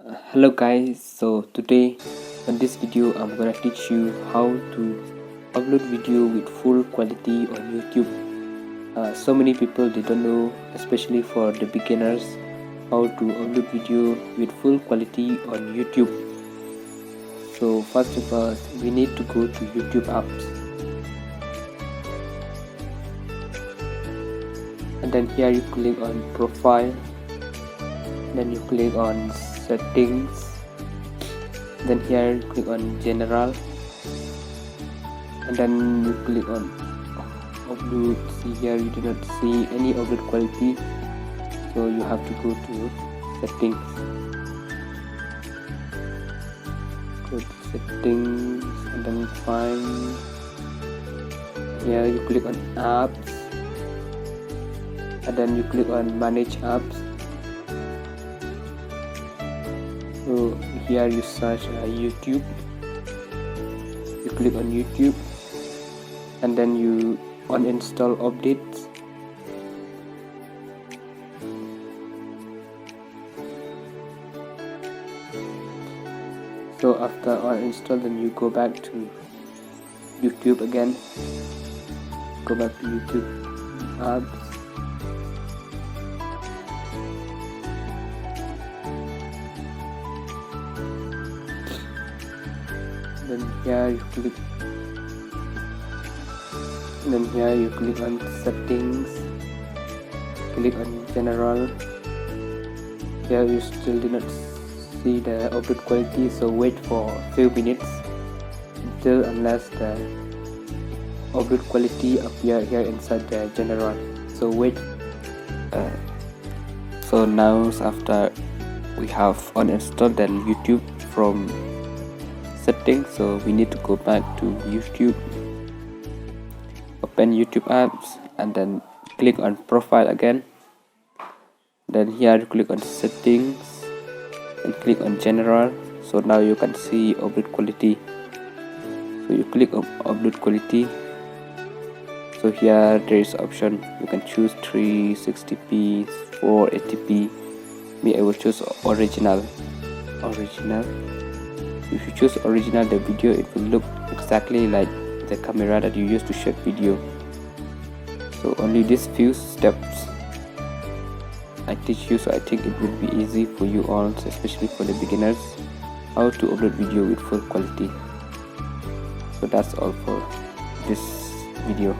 Hello guys, so today in this video I'm gonna teach you how to upload video with full quality on YouTube. So many people they don't know, especially for the beginners, how to upload video with full quality on YouTube. So first of all, we need to go to YouTube apps, and then here you click on profile, then you click on settings, then here you click on general, and then you click on upload. See here you do not see any upload quality, so you have to go to settings. Go to settings and then find here you click on apps, and then you click on manage apps. So here you search YouTube, you click on YouTube, and then you uninstall updates. So after uninstall, then you go back to YouTube again, go back to YouTube apps. Then here you click on settings, click on general. Here you still do not see the upload quality, so wait for a few minutes unless the upload quality appear here inside the general. So wait. So now after we have uninstalled then YouTube from settings, so we need to go back to YouTube, open YouTube apps, and then click on profile again. Then here you click on settings and click on general. So now you can see upload quality, so you click on upload quality. So here there is option, you can choose 360p, 480p. Me, I will choose original. If you choose original, the video it will look exactly like the camera that you use to shoot video. So only these few steps I teach you, so I think it will be easy for you all, especially for the beginners, how to upload video with full quality. So that's all for this video.